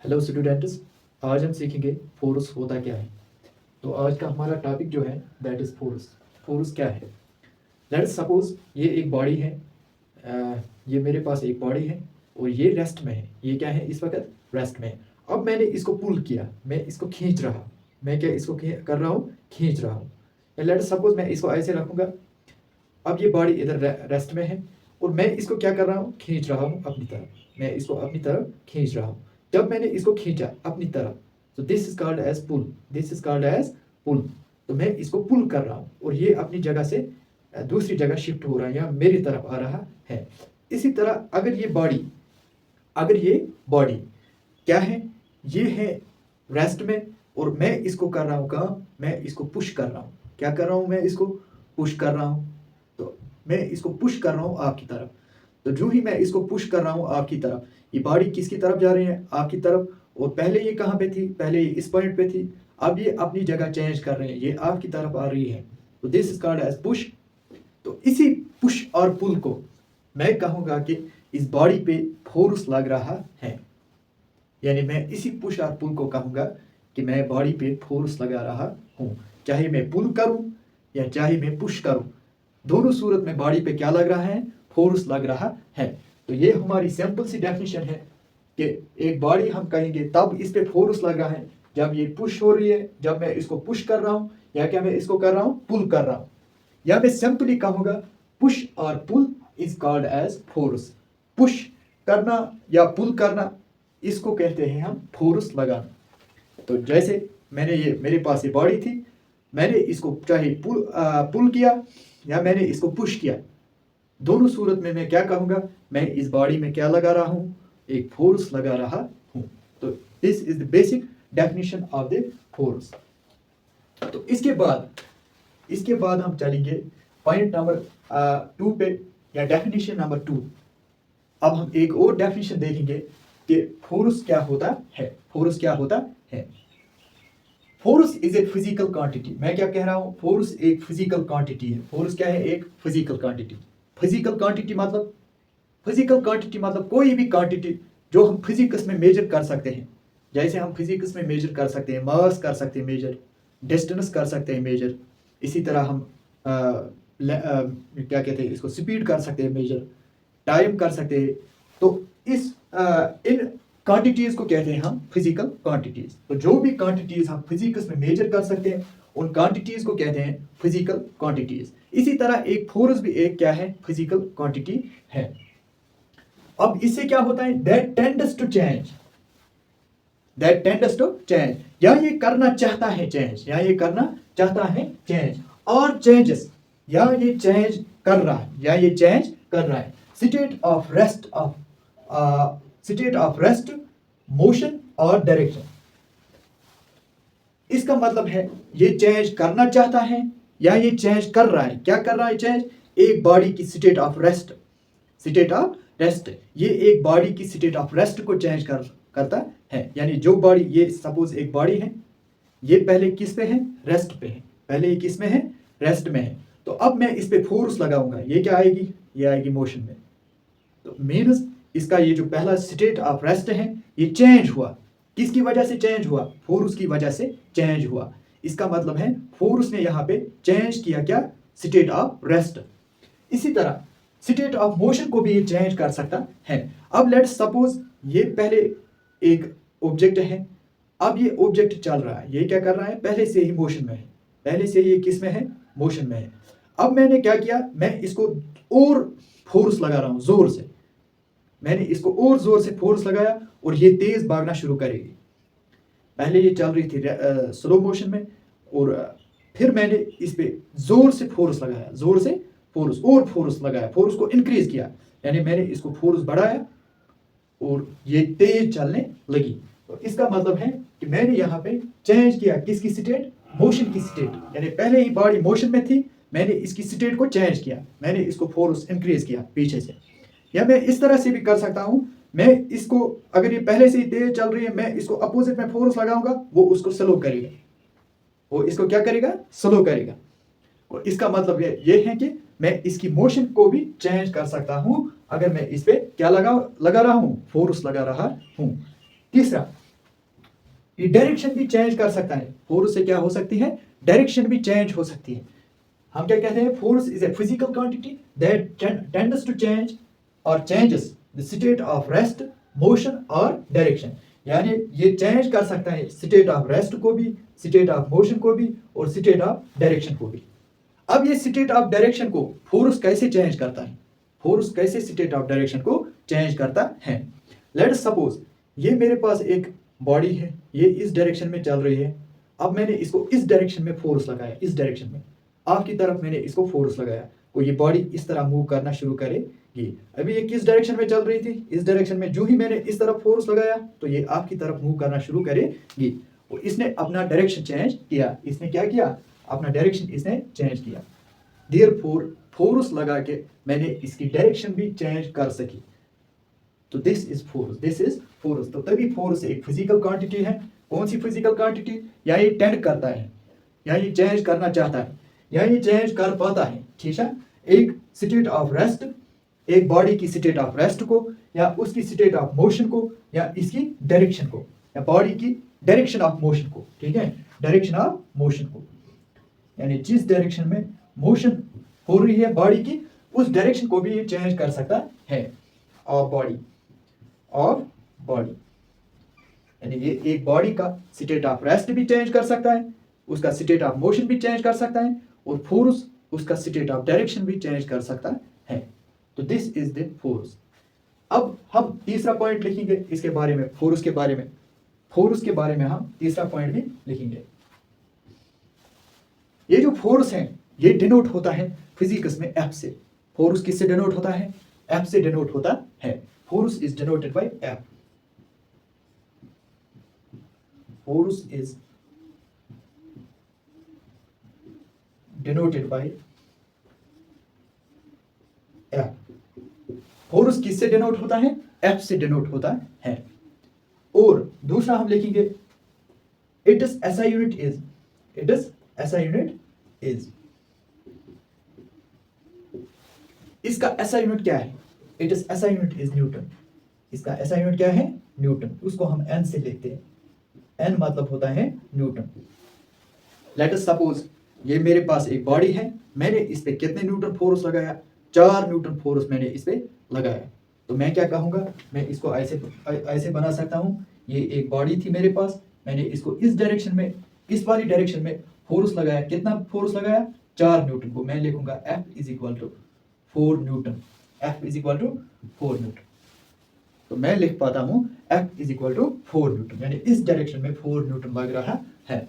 Hello students, आज हम सीखेंगे फोर्स होता क्या है। तो आज का हमारा टॉपिक जो है दैट इज़ फोर्स। फोर्स क्या है? लेट्स सपोज ये एक बॉडी है। ये मेरे पास एक बॉडी है और ये रेस्ट में है। ये क्या है? इस वक्त रेस्ट में है। अब मैंने इसको पुल किया, मैं इसको खींच रहा। मैं क्या इसको कर रहा हूँ? खींच रहा हूँ। लेट्स सपोज मैं इसको ऐसे रखूँगा। अब ये बॉडी इधर रेस्ट में है और मैं इसको क्या कर रहा हूँ? खींच रहा हूँ अपनी तरफ। मैं इसको अपनी तरफ खींच रहा हूँ। जब मैंने इसको खींचा अपनी तरफ, तो this is called as pull. This is called as pull. तो मैं इसको पुल कर रहा हूँ और ये अपनी जगह से दूसरी जगह शिफ्ट हो रहा है या मेरी तरफ आ रहा है। इसी तरह अगर ये बॉडी क्या है? ये है रेस्ट में और मैं इसको कर रहा हूँ काम, मैं इसको पुश कर रहा हूँ। क्या कर रहा हूँ? मैं इसको पुश कर रहा हूँ। तो मैं इसको पुश कर रहा हूँ आपकी तरफ। तो जो ही मैं इसको पुश कर रहा हूँ आपकी तरफ, ये बॉडी किसकी तरफ जा रही है? आपकी तरफ। और पहले ये कहाँ पे थी? पहले ये इस पॉइंट पे थी। अब ये अपनी जगह चेंज कर रहे हैं, ये आपकी तरफ आ रही है। तो this is called as push. तो इसी पुश और पुल को मैं कहूँगा कि इस बॉडी पे फोर्स लग रहा है। यानी मैं इसी पुश और पुल को कहूँगा कि मैं बॉडी पे फोर्स लगा रहा हूँ। चाहे मैं पुल करूँ या चाहे मैं पुश करूँ, दोनों सूरत में बॉडी पे क्या लग रहा है? फोर्स लग रहा है। तो ये हमारी सिंपल सी डेफिनेशन है कि एक बॉडी हम कहेंगे तब इस पे फोर्स लग रहा है जब ये पुश हो रही है, जब मैं इसको पुश कर रहा हूँ या क्या मैं इसको कर रहा हूँ? पुल कर रहा हूँ। या मैं सिंपली कहूँगा पुश और pull is called as force. Push करना या पुल करना, इसको कहते हैं हम फोर्स लगाना। तो जैसे मेरे पास ये बॉडी थी, मैंने इसको चाहे पुल किया या मैंने इसको पुश किया, दोनों सूरत में मैं क्या कहूँगा? मैं इस बॉडी में क्या लगा रहा हूँ? एक फोर्स लगा रहा हूँ। तो this is the basic definition of the force. तो इसके बाद हम चलेंगे पॉइंट नंबर 2 पे या डेफिनेशन नंबर 2। अब हम एक और डेफिनेशन देखेंगे कि फोर्स क्या होता है। फोर्स क्या होता है? Force is a physical quantity. मैं क्या कह रहा हूं? फोर्स एक फिजिकल क्वांटिटी है। फोर्स क्या है? एक फिजिकल क्वांटिटी। फिजिकल क्वांटिटी मतलब कोई भी क्वांटिटी जो हम फिजिक्स में मेजर कर सकते हैं। जैसे हम फिजिक्स में मेजर कर सकते हैं, मास कर सकते हैं मेजर, डिस्टेंस कर सकते हैं मेजर। इसी तरह हम क्या कहते हैं इसको, स्पीड कर सकते हैं मेजर, टाइम कर सकते हैं। तो इन क्वांटिटीज को कहते हैं हम फिजिकल क्वांटिटीज। तो जो भी क्वांटिटीज हम फिजिक्स में मेजर कर सकते हैं उन क्वांटिटीज को कहते हैं फिजिकल क्वांटिटीज। इसी तरह एक फोर्स भी एक क्या है? फिजिकल क्वांटिटी है। अब इससे क्या होता है? That tends to change. या ये करना चाहता है चेंज, या ये करना चाहता है चेंज, और चेंजेस, या ये चेंज कर रहा है, या ये चेंज कर रहा है। स्टेट ऑफ रेस्ट, मोशन और डायरेक्शन। इसका मतलब है ये चेंज करना चाहता है या ये चेंज कर रहा है। क्या कर रहा है चेंज? एक बॉडी की स्टेट ऑफ रेस्ट ये एक बॉडी की स्टेट ऑफ रेस्ट को चेंज करता है। यानी जो बॉडी, ये सपोज एक बॉडी है, ये पहले किस पे है? रेस्ट पे है। पहले ये किस में है? रेस्ट में है। तो अब मैं इस पे फोर्स लगाऊंगा, ये क्या आएगी? ये आएगी मोशन में। तो मीन्स इसका ये जो पहला स्टेट ऑफ रेस्ट है ये चेंज हुआ। किसकी वजह से चेंज हुआ? फोर्स की वजह से चेंज हुआ। इसका मतलब है फोर्स ने यहाँ पे चेंज किया क्या? State of rest. इसी तरह स्टेट ऑफ मोशन को भी ये चेंज कर सकता है। अब लेट्स सपोज ये पहले एक ऑब्जेक्ट है, अब ये ऑब्जेक्ट चल रहा है, ये क्या कर रहा है? पहले से ही मोशन में है। पहले से ये किस में है? मोशन में है। अब मैंने क्या किया? मैं इसको और फोर्स लगा रहा हूं, जोर से। मैंने इसको और जोर से फोर्स लगाया और ये तेज भागना शुरू करेगी। पहले ये चल रही थी स्लो मोशन में, और फिर मैंने इस पे जोर से फोर्स लगाया, जोर से फोर्स लगाया, फोर्स को इंक्रीज किया। यानी मैंने इसको फोर्स बढ़ाया और ये तेज चलने लगी। तो इसका मतलब है कि मैंने यहाँ पे चेंज किया किसकी स्टेट? मोशन की स्टेट। यानी पहले ही बॉडी मोशन में थी, मैंने इसकी स्टेट को चेंज किया, मैंने इसको फोर्स इंक्रीज किया पीछे से। या मैं इस तरह से भी कर सकता हूं, मैं इसको, अगर ये पहले से ही तेज चल रही है, मैं इसको अपोजिट में फोर्स लगाऊंगा, वो उसको स्लो करेगा। वो इसको क्या करेगा? स्लो करेगा। और इसका मतलब ये है कि मैं इसकी मोशन को भी चेंज कर सकता हूं अगर मैं इस पे क्या लगा रहा हूं? फोर्स लगा रहा हूं। तीसरा, ये डायरेक्शन भी चेंज कर सकता है। फोर्स से क्या हो सकती है, डायरेक्शन भी चेंज हो सकती है। हम क्या कहते हैं, force is a physical quantity that tends to change और changes the state of rest, motion और डायरेक्शन। यानी ये चेंज कर सकता है स्टेट ऑफ रेस्ट को भी, स्टेट ऑफ मोशन को भी और स्टेट ऑफ डायरेक्शन को भी। अब ये स्टेट ऑफ डायरेक्शन को फोर्स कैसे चेंज करता है, फोर्स कैसे स्टेट ऑफ डायरेक्शन को चेंज करता है। लेट्स सपोज ये मेरे पास एक बॉडी है, ये इस डायरेक्शन में चल रही है। अब मैंने इसको इस डायरेक्शन में फोर्स लगाया, इस डायरेक्शन में आपकी तरफ मैंने इसको फोर्स लगाया, तो ये बॉडी इस तरह मूव करना शुरू करेगी। अभी ये किस डायरेक्शन में चल रही थी, इस डायरेक्शन में। जो ही मैंने इस तरफ फोर्स लगाया तो ये आपकी तरफ मूव करना शुरू करेगी। और इसने अपना डायरेक्शन चेंज किया। इसने क्या किया, अपना डायरेक्शन इसने चेंज किया। देयरफॉर फोर्स लगा के मैंने इसकी डायरेक्शन भी चेंज कर सकी। तो this is force, this is force. तो तभी फोर्स एक फिजिकल क्वांटिटी है। कौन सी फिजिकल क्वांटिटी, या ये टेंड करता है, या ये चेंज करना चाहता है, या ये चेंज कर पाता है। ठीक है, एक स्टेट ऑफ रेस्ट, एक बॉडी की स्टेट ऑफ रेस्ट को, या उसकी स्टेट ऑफ मोशन को, या इसकी डायरेक्शन को, या बॉडी की डायरेक्शन ऑफ मोशन को। ठीक है, डायरेक्शन ऑफ मोशन को, यानी जिस डायरेक्शन में मोशन हो रही है बॉडी की, उस डायरेक्शन को भी ये चेंज कर सकता है। ऑफ बॉडी यानी ये एक बॉडी का स्टेट ऑफ रेस्ट भी चेंज कर सकता है, उसका स्टेट ऑफ मोशन भी चेंज कर सकता है, और फोर्स उसका स्टेट ऑफ डायरेक्शन भी चेंज कर सकता है। तो दिस इज द फोर्स। अब हम तीसरा पॉइंट लिखेंगे इसके बारे में, फोर्स के बारे में। फोर्स के बारे में हम तीसरा पॉइंट भी लिखेंगे। ये जो फोर्स है ये डिनोट होता है फिजिक्स में एफ से। फोर्स किससे डिनोट होता है, एफ से डिनोट होता है। Force is denoted by F. Force is denoted by F. Force किससे डिनोट होता है, एफ से डिनोट होता है। और दूसरा हम लिखेंगे it is SI unit is, it is SI unit is. इसका एसआई यूनिट क्या है, it is SI unit is Newton. इसका एसआई यूनिट क्या है, न्यूटन। उसको हम एन से लिखते हैं, एन मतलब होता है न्यूटन। लेट अस सपोज ये मेरे पास एक बॉडी है, मैंने इस पे कितने न्यूटन फोर्स लगाया, 4 न्यूटन फोर्स मैंने इस पे लगाया। तो मैं क्या कहूंगा, मैं इसको ऐसे बना सकता हूं। ये एक बॉडी थी मेरे पास, मैंने इसको इस डायरेक्शन में, इस वाली डायरेक्शन में फोर्स लगाया। कितना फोर्स लगाया, 4 न्यूटन को। मैं लिखूंगा F is equal to 4 newton. F is equal to 4 newton. तो मैं लिख पाता हूं F is equal to 4 newton, यानी इस डायरेक्शन में 4 न्यूटन लग रहा है।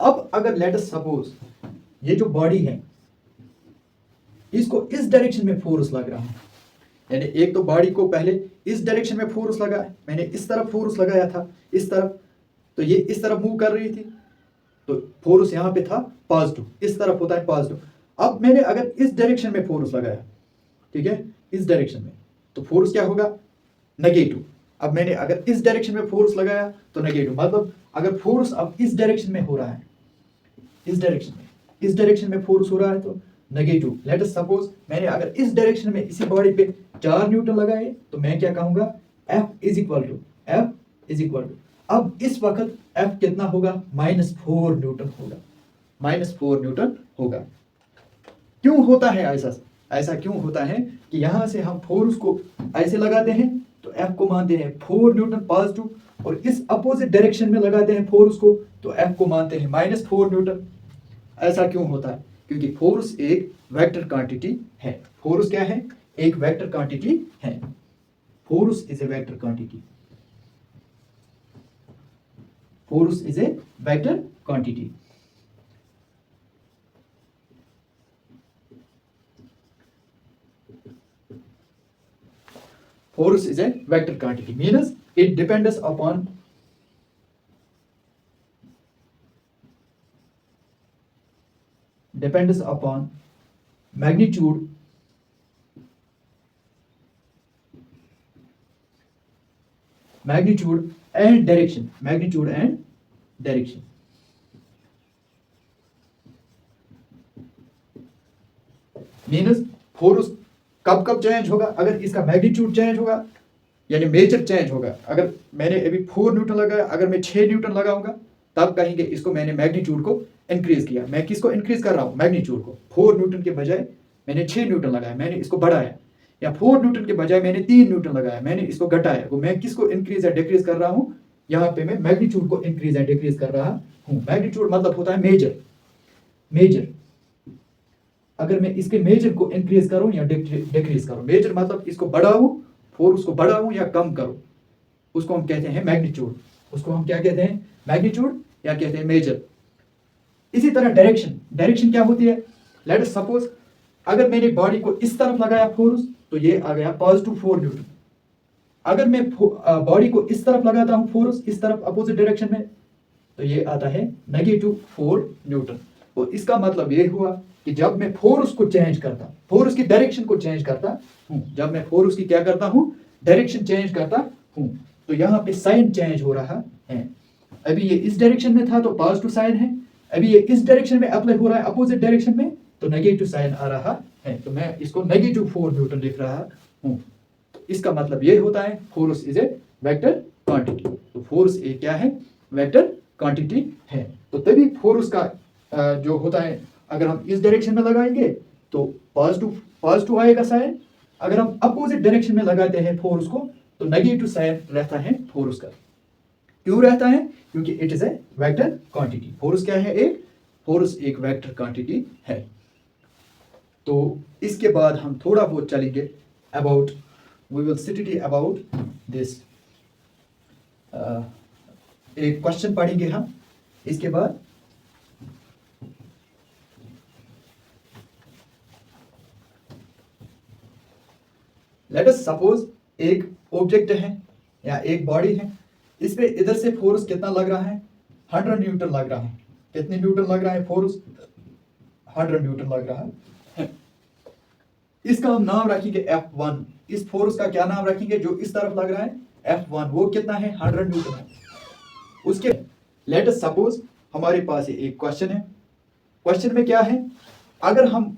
अब अगर लेट अस सपोज ये जो बॉडी है इसको इस डायरेक्शन में फोर्स लग रहा है, यानी एक तो बॉडी को पहले इस डायरेक्शन में फोर्स लगा, मैंने इस तरफ फोर्स लगाया था, इस तरफ, तो ये इस तरफ मूव कर रही थी, तो फोर्स यहाँ पे था पॉजिटिव, इस तरफ होता है पॉजिटिव। अब मैंने अगर इस डायरेक्शन में फोर्स लगाया, ठीक है, इस डायरेक्शन में, तो फोर्स क्या होगा, नेगेटिव। अब मैंने अगर इस डायरेक्शन में फोर्स लगाया तो नेगेटिव, मतलब अगर फोर्स अब इस डायरेक्शन में हो रहा है, इस डायरेक्शन में फोर्स हो रहा है तो नेगेटिव। लेट अस सपोज मैंने अगर इस डायरेक्शन में इसी बॉडी पे 4 न्यूटन लगाए, तो मैं क्या कहूंगा, F इज इक्वल टू, अब इस वक्त F कितना होगा, -4 न्यूटन होगा, -4 न्यूटन होगा। क्यों होता है ऐसा क्यों होता है कि यहां से हम फोर्स को ऐसे लगाते हैं तो F को मानते हैं 4 न्यूटन पॉजिटिव, और इस अपोजिट डायरेक्शन में लगाते हैं फोर्स को तो F को मानते हैं -4 न्यूटन। ऐसा क्यों होता है, क्योंकि फोर्स एक वेक्टर क्वांटिटी है। फोर्स क्या है, एक वेक्टर क्वांटिटी है। Force is A vector quantity, force is A vector quantity. Force is a vector quantity, means it depends upon magnitude and direction, मीनस force कब कब चेंज होगा, अगर इसका मैग्नीट्यूड चेंज होगा यानी मेजर चेंज होगा। अगर मैंने अभी 4 न्यूटन लगाया, अगर मैं 6 न्यूटन लगाऊंगा तब कहेंगे इसको मैंने मैग्नीट्यूड को इंक्रीज किया। मैं किसको इंक्रीज कर रहा हूँ? मैग्नीट्यूड को। 4 न्यूटन के बजाय मैंने 6 न्यूटन लगाया, मैंने इसको बढ़ाया। या 4 न्यूटन के बजाय मैंने 3 न्यूटन लगाया, मैंने इसको घटाया। वो मैं किसको इंक्रीज या डिक्रीज कर रहा हूँ? यहाँ पे मैं मैग्नीट्यूड को इंक्रीज या डिक्रीज कर रहा हूँ। मैग्नीट्यूड मतलब होता है मेजर। मेजर अगर मैं इसके मेजर को इंक्रीज करूं या डिक्रीज करूं, मेजर मतलब इसको बढ़ाऊं, फोर्स को बढ़ाऊं या कम करूं, उसको हम कहते हैं मैग्नीट्यूड। उसको हम क्या कहते हैं? मैग्नीट्यूड या कहते हैं मेजर। इसी तरह डायरेक्शन, डायरेक्शन क्या होती है? लेट अस सपोज अगर मैंने बॉडी को इस तरफ लगाया फोर्स तो ये आ गया +4 न्यूटन। अगर मैं बॉडी को इस तरफ लगाता हूं फोर्स, इस तरफ अपोजिट डायरेक्शन में, तो ये आता है -4 न्यूटन। और इसका मतलब ये हुआ कि जब मैं फोर्स को चेंज करता, फोर्स की डायरेक्शन को चेंज करता हूं, जब मैं फोर्स की क्या करता हूं? डायरेक्शन चेंज करता हूं, तो यहाँ पे साइन चेंज हो रहा है। अभी ये इस डायरेक्शन में था तो पॉजिटिव साइन है, अभी ये इस डायरेक्शन में अप्लाई हो रहा है अपोजिट डायरेक्शन में, तो नेगेटिव साइन आ रहा है। तो मैं इसको -4 न्यूटन लिख रहा हूं। तो इसका मतलब ये होता है force is A vector quantity. तो फोर्स ए क्या है? वेक्टर क्वांटिटी है। तो तभी फोर्स का जो होता है, अगर हम इस डायरेक्शन में लगाएंगे तो पॉजिटिव आएगा साइन, अगर हम अपोजिट डायरेक्शन में लगाते हैं फोर्स को तो नेगेटिव साइन रहता है फोर्स का। क्यों रहता है? क्योंकि it is a vector quantity. Force क्या है? फोर्स एक वेक्टर क्वांटिटी है। तो इसके बाद हम थोड़ा बहुत चलेंगे about, we will study about this. एक क्वेश्चन पढ़ेंगे हम इसके बाद। लेट अस सपोज एक ऑब्जेक्ट है या एक बॉडी है, इस पे इधर से फोर्स कितना लग रहा है? 100 न्यूटन लग रहा है। कितने न्यूटन लग रहा है फोर्स? 100 न्यूटन लग रहा है। इसका हम नाम रखेंगे F1। इस फोर्स का क्या नाम रखेंगे जो इस तरफ लग रहा है? F1। वो कितना है? 100 न्यूटन है। उसके लेट अस सपोज हमारे पास एक क्वेश्चन है। क्वेश्चन में क्या है? अगर हम,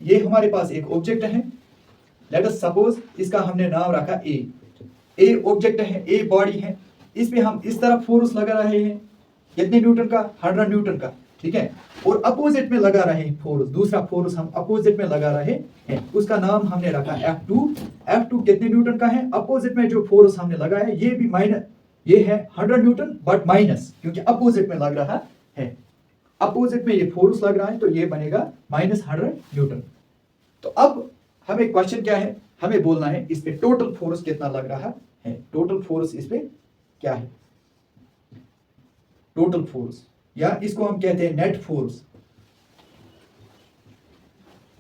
ये हमारे पास एक ऑब्जेक्ट है, लेट अस सपोज इसका हमने नाम रखा ए ऑब्जेक्ट है, ए बॉडी है, इस पे हम इस तरफ फोर्स लगा रहे हैं कितने न्यूटन का? 100 न्यूटन का, ठीक है। और अपोजिट में लगा रहे हैं फोर्स, दूसरा फोर्स हम अपोजिट में लगा रहे हैं, उसका नाम हमने रखा F2। F2 कितने न्यूटन का है? अपोजिट में जो फोर्स हमने लगाया है ये भी माइनस, ये है 100 न्यूटन बट माइनस, क्योंकि अपोजिट में लग रहा है। अपोजिट में ये फोर्स लग रहा है तो ये बनेगा -100 न्यूटन। तो अब हमें क्वेश्चन क्या है? हमें बोलना है इस पे टोटल फोर्स कितना लग रहा है। टोटल फोर्स इस पे क्या है? टोटल फोर्स, या इसको हम कहते हैं नेट फोर्स।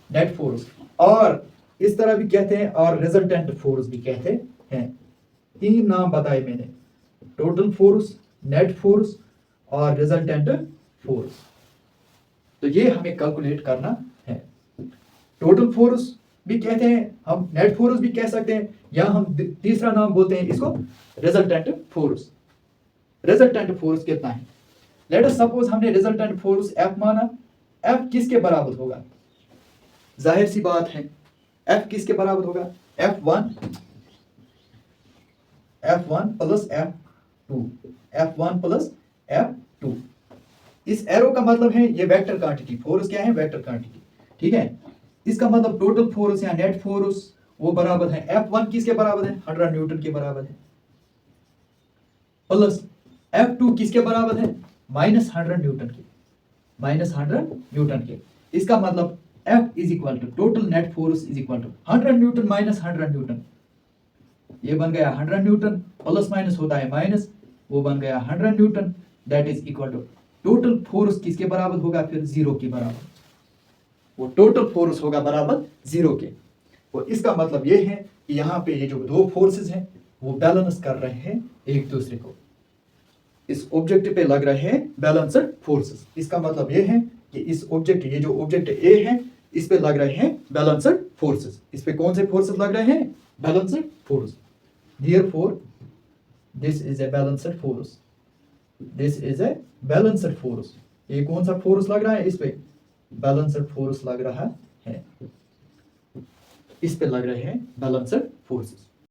नेट फोर्स, और इस तरह भी कहते हैं, और रिजल्टेंट फोर्स भी कहते हैं। 3 नाम बताए मैंने, टोटल फोर्स, नेट फोर्स और रिजल्टेंट फोर्स। तो ये हमें कैलकुलेट करना है। टोटल फोर्स भी कहते हैं हम, नेट फोर्स भी कह सकते हैं, या हम तीसरा नाम बोलते हैं इसको रिजल्टेंट फोर्स। रिजल्टेंट फोर्स कितना है? लेट अस सपोज हमने रिजल्टेंट फोर्स F माना। F किसके बराबर होगा? जाहिर सी बात है F किसके बराबर होगा? F1 plus F2, F1 plus F2। इस एरो का मतलब है ये वेक्टर क्वांटिटी, फोर्स क्या है? वेक्टर क्वांटिटी, ठीक है। इसका मतलब टोटल फोर्स या नेट फोर्स वो बराबर है F1 किसके बराबर है? 100 न्यूटन के बराबर है, प्लस F2 किसके बराबर है? -100 न्यूटन के, -100 न्यूटन के। इसका मतलब F is equal to total net force is equal to 100 newton minus 100 newton. ये बन गया 100 न्यूटन, प्लस माइनस होता है माइनस, वो बन गया 100 newton. That is equal to total force किसके बराबर होगा? फिर 0 के बराबर। वो टोटल फोर्स होगा बराबर 0 के। और इसका मतलब ये है कि यहाँ पे ये जो दो फोर्सेस हैं वो बैलेंस कर रहे हैं एक दूसरे को। इस ऑब्जेक्ट पे लग रहे हैं बैलेंसर फोर्सेस। इसका मतलब ये है कि इस ऑब्जेक्ट, ये जो ऑब्जेक्ट ए है, इस पे लग रहे हैं बैलेंसर फोर्सेस। इस पे कौन से फोर्सेस लग रहे हैं? Balancer force. Therefore, this is a balancer force. This is a balancer force. ये कौन सा फोर्स लग रहा है? इस पे बैलेंसर फोर्स लग रहा है, इस पे लग रहे हैं बैलेंसर फोर्सेस।